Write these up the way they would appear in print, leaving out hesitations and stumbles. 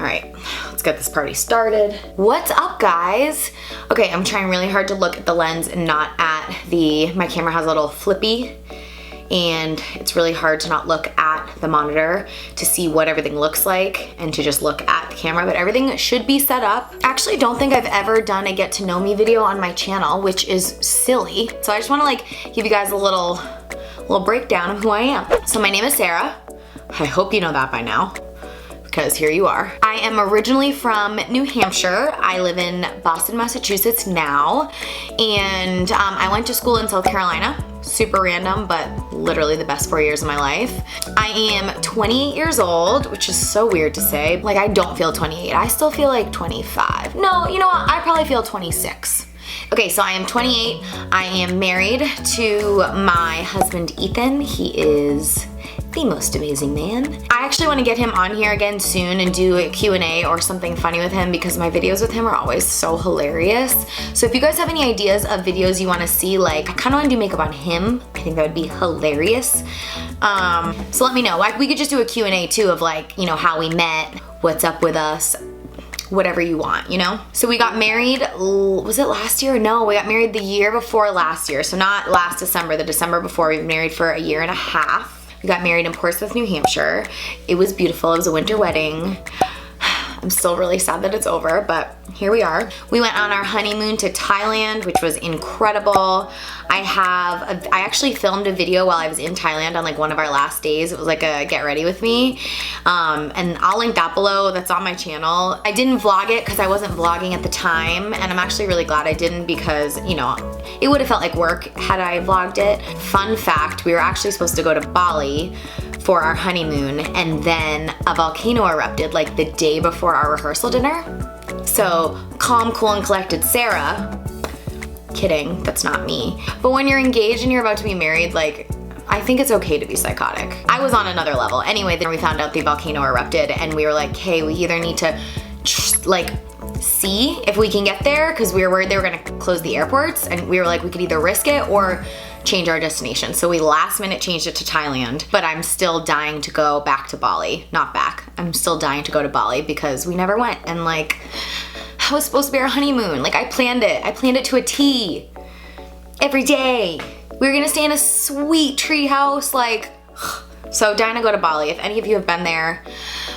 All right, let's get this party started. What's up, guys? Okay, I'm trying really hard to look at the lens and not at my camera has a little flippy, and it's really hard to not look at the monitor to see what everything looks like and to just look at the camera, but everything should be set up. I actually don't think I've ever done a get to know me video on my channel, which is silly. So I just wanna like give you guys a little breakdown of who I am. So my name is Sarah. I hope you know that by now, because here you are. I am originally from New Hampshire. I live in Boston, Massachusetts now, and I went to school in South Carolina. Super random, but literally the best 4 years of my life. I am 28 years old, which is so weird to say. Like, I don't feel 28. I still feel like 25. No, you know what? I probably feel 26. Okay, so I am 28. I am married to my husband, Ethan. He is the most amazing man. I actually want to get him on here again soon and do a Q&A or something funny with him, because my videos with him are always so hilarious. So if you guys have any ideas of videos you want to see, like I kind of want to do makeup on him. I think that would be hilarious. So let me know. Like, we could just do a Q&A too of like, you know, how we met, what's up with us, whatever you want, you know? So we got married, was it last year? No, we got married the year before last year. So not last December, the December before. We've been married for a year and a half. We got married in Portsmouth, New Hampshire. It was beautiful. It was a winter wedding. I'm still really sad that it's over, but here we are. We went on our honeymoon to Thailand, which was incredible. I actually filmed a video while I was in Thailand on like one of our last days. It was like a get ready with me. And I'll link that below. That's on my channel. I didn't vlog it because I wasn't vlogging at the time, and I'm actually really glad I didn't, because, you know, it would have felt like work had I vlogged it. Fun fact, we were actually supposed to go to Bali for our honeymoon, and then a volcano erupted like the day before our rehearsal dinner. So calm, cool, and collected Sarah, kidding, that's not me. But when you're engaged and you're about to be married, like, I think it's okay to be psychotic. I was on another level. Anyway, then we found out the volcano erupted, and we were like, hey, we either need to like see if we can get there, because we were worried they were gonna close the airports, and we were like, we could either risk it or change our destination. So we last minute changed it to Thailand, but I'm still dying to go back to Bali. Not back, I'm still dying to go to Bali because we never went, and like, that was supposed to be our honeymoon. Like, I planned it to a T. Every day. We were gonna stay in a sweet tree house, like, so dying to go to Bali. If any of you have been there,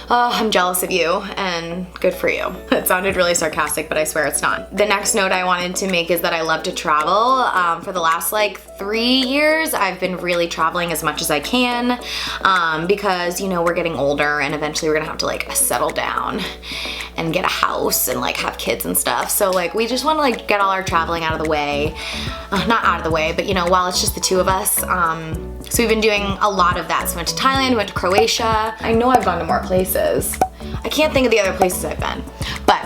oh, I'm jealous of you, and good for you. It sounded really sarcastic, but I swear it's not. The next note I wanted to make is that I love to travel. For the last like 3 years, I've been really traveling as much as I can, because, you know, we're getting older, and eventually we're gonna have to like settle down and get a house and like have kids and stuff. So like, we just wanna like get all our traveling out of the way. Not out of the way, but you know, while it's just the two of us. So we've been doing a lot of that. So we went to Thailand, went to Croatia. I know I've gone to more places. I can't think of the other places I've been, but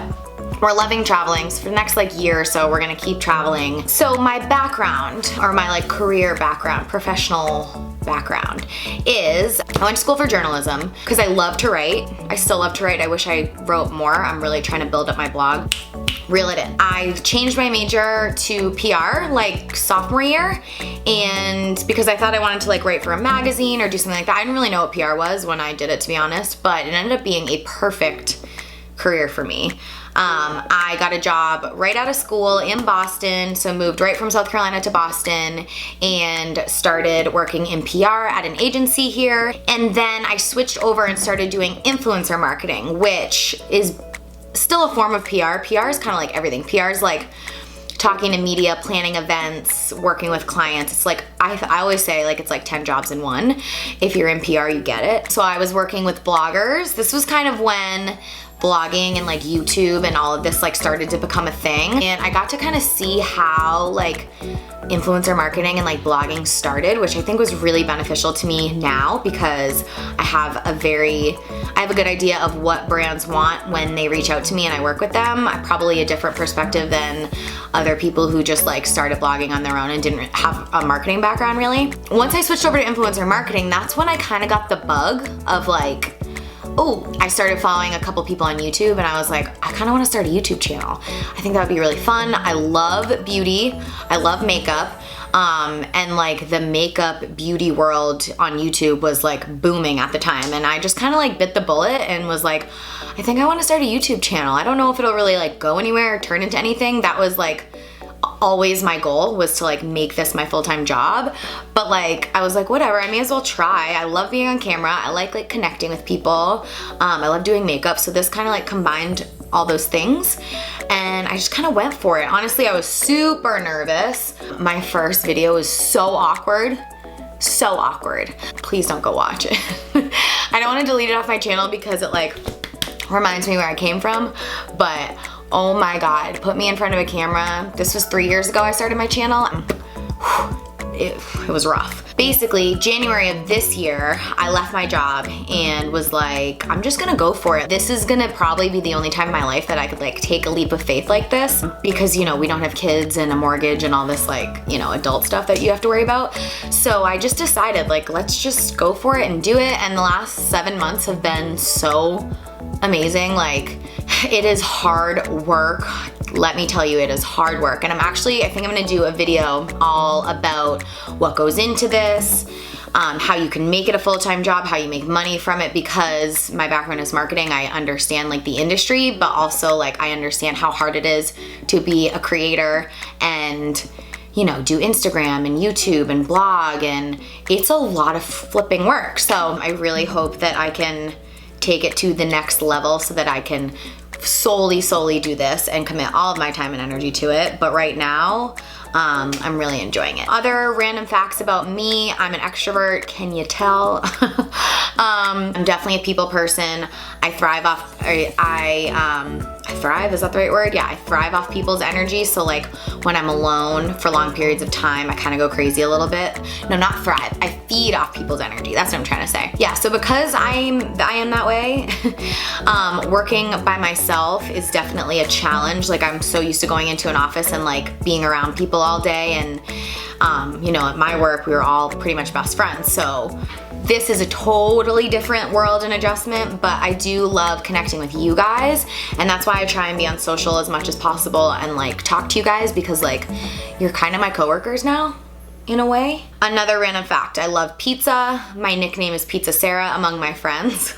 we're loving traveling. So for the next like year or so, we're gonna keep traveling. So my background, or my like career background, professional background, is I went to school for journalism because I love to write. I still love to write. I wish I wrote more. I'm really trying to build up my blog. Reel it in. I changed my major to PR like sophomore year, and because I thought I wanted to like write for a magazine or do something like that. I didn't really know what PR was when I did it, to be honest, but it ended up being a perfect career for me. I got a job right out of school in Boston, so moved right from South Carolina to Boston and started working in PR at an agency here. And then I switched over and started doing influencer marketing, which is still a form of PR. PR is kind of like everything. PR is like talking to media, planning events, working with clients. It's like, I always say like, it's like 10 jobs in one. If you're in PR, you get it. So I was working with bloggers. This was kind of when blogging and like YouTube and all of this like started to become a thing, and I got to kind of see how like influencer marketing and like blogging started, which I think was really beneficial to me now, because I have a good idea of what brands want when they reach out to me and I work with them. I'm probably a different perspective than other people who just like started blogging on their own and didn't have a marketing background really. Once I switched over to influencer marketing, that's when I kind of got the bug of like, oh, I started following a couple people on YouTube, and I was like, I kind of want to start a YouTube channel. I think that would be really fun. I love beauty. I love makeup. And like the makeup beauty world on YouTube was like booming at the time. And I just kind of like bit the bullet and was like, I think I want to start a YouTube channel. I don't know if it'll really like go anywhere or turn into anything. That was like always my goal, was to like make this my full-time job. But like I was like, whatever, I may as well try. I love being on camera. I like connecting with people. I love doing makeup. So this kind of like combined all those things, and I just kind of went for it. Honestly, I was super nervous. My first video was so awkward. So awkward. Please don't go watch it. I don't want to delete it off my channel because it like reminds me where I came from, but oh my God, put me in front of a camera. This was 3 years ago I started my channel. It was rough. Basically, January of this year, I left my job and was like, I'm just gonna go for it. This is gonna probably be the only time in my life that I could like take a leap of faith like this, because you know, we don't have kids and a mortgage and all this like, you know, adult stuff that you have to worry about. So I just decided like, let's just go for it and do it. And the last 7 months have been so amazing. Like, it is hard work. Let me tell you, it is hard work. And I think I'm gonna do a video all about what goes into this, how you can make it a full-time job, how you make money from it, because my background is marketing. I understand like the industry, but also like I understand how hard it is to be a creator and, you know, do Instagram and YouTube and blog, and it's a lot of flipping work. So I really hope that I can take it to the next level so that I can solely do this and commit all of my time and energy to it. But right now, I'm really enjoying it. Other random facts about me: I'm an extrovert. Can you tell? I'm definitely a people person. I thrive off, I thrive, is that the right word? Yeah, I thrive off people's energy. So like when I'm alone for long periods of time, I kind of go crazy a little bit. No, not thrive, I feed off people's energy. That's what I'm trying to say. Yeah, so because I am that way, working by myself is definitely a challenge. Like I'm so used to going into an office and like being around people all day, and you know, at my work, we were all pretty much best friends. So this is a totally different world and adjustment, but I do love connecting with you guys, and that's why I try and be on social as much as possible and like talk to you guys, because like you're kind of my coworkers now, in a way. Another random fact: I love pizza. My nickname is Pizza Sarah among my friends.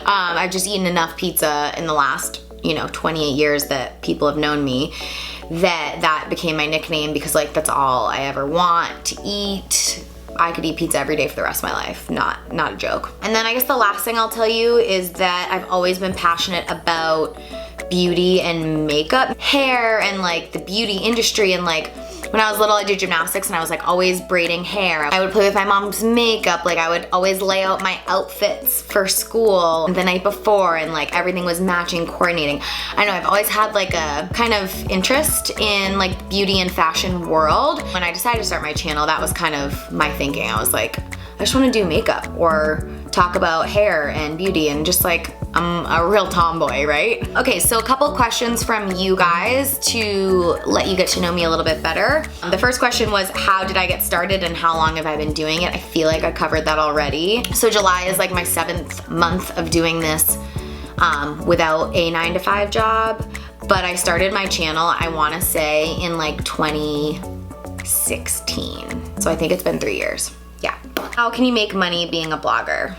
I've just eaten enough pizza in the last, you know, 28 years that people have known me, that became my nickname, because like that's all I ever want to eat. I could eat pizza every day for the rest of my life. Not a joke. And then I guess the last thing I'll tell you is that I've always been passionate about beauty and makeup, hair, and like the beauty industry. And like when I was little, I did gymnastics and I was like always braiding hair. I would play with my mom's makeup. Like I would always lay out my outfits for school the night before, and like everything was matching, coordinating. I know I've always had like a kind of interest in like beauty and fashion world. When I decided to start my channel, that was kind of my thinking. I was like, I just want to do makeup or talk about hair and beauty, and just like I'm a real tomboy, right? Okay, so a couple questions from you guys to let you get to know me a little bit better. The first question was, how did I get started and how long have I been doing it? I feel like I covered that already. So July is like my 7th month of doing this without a 9-to-5 job, but I started my channel, I wanna say, in like 2016. So I think it's been 3 years. Yeah. How can you make money being a blogger?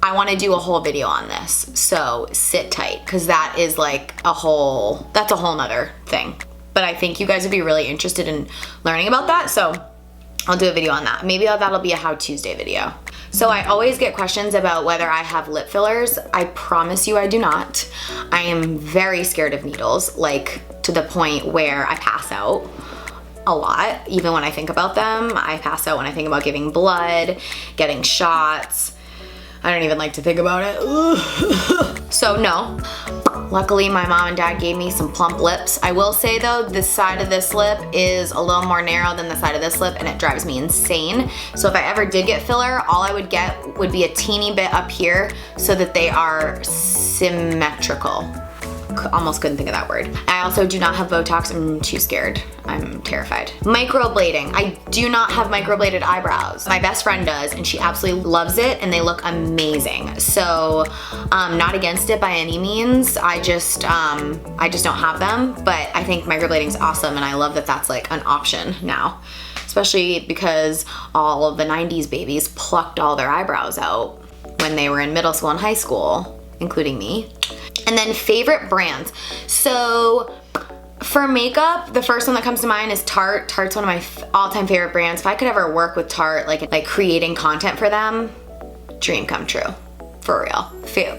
I want to do a whole video on this, so sit tight, because that is like that's a whole nother thing. But I think you guys would be really interested in learning about that, so I'll do a video on that. Maybe that'll be a How Tuesday video. So I always get questions about whether I have lip fillers. I promise you I do not. I am very scared of needles, like to the point where I pass out a lot. Even when I think about them, I pass out when I think about giving blood, getting shots. I don't even like to think about it. So no. Luckily, my mom and dad gave me some plump lips. I will say though, this side of this lip is a little more narrow than the side of this lip, and it drives me insane. So if I ever did get filler, all I would get would be a teeny bit up here so that they are symmetrical. Almost couldn't think of that word. I also do not have Botox. I'm too scared. I'm terrified. Microblading. I do not have microbladed eyebrows. My best friend does, and she absolutely loves it, and they look amazing. So, not against it by any means. I just don't have them, but I think microblading is awesome, and I love that that's like an option now, especially because all of the 90s babies plucked all their eyebrows out when they were in middle school and high school, including me. And then favorite brands. So for makeup, the first one that comes to mind is Tarte. Tarte's one of my all-time favorite brands. If I could ever work with Tarte, like creating content for them, dream come true. For real.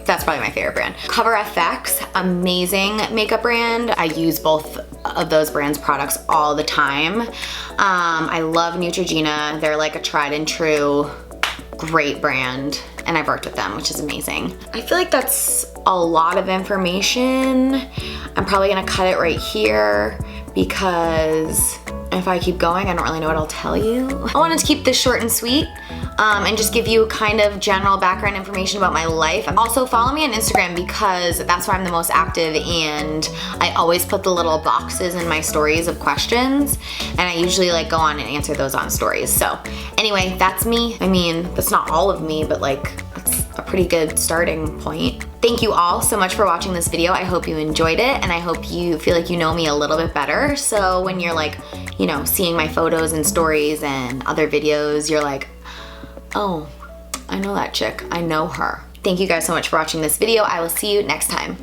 That's probably my favorite brand. Cover FX, amazing makeup brand. I use both of those brands' products all the time. I love Neutrogena. They're like a tried and true great brand, and I've worked with them, which is amazing. I feel like that's a lot of information. I'm probably gonna cut it right here because if I keep going, I don't really know what I'll tell you. I wanted to keep this short and sweet and just give you kind of general background information about my life. Also follow me on Instagram because that's where I'm the most active, and I always put the little boxes in my stories of questions, and I usually like go on and answer those on stories. So anyway, that's me. I mean, that's not all of me, but like that's a pretty good starting point. Thank you all so much for watching this video. I hope you enjoyed it, and I hope you feel like you know me a little bit better. So when you're like, you know, seeing my photos and stories and other videos, you're like, oh, I know that chick. I know her. Thank you guys so much for watching this video. I will see you next time.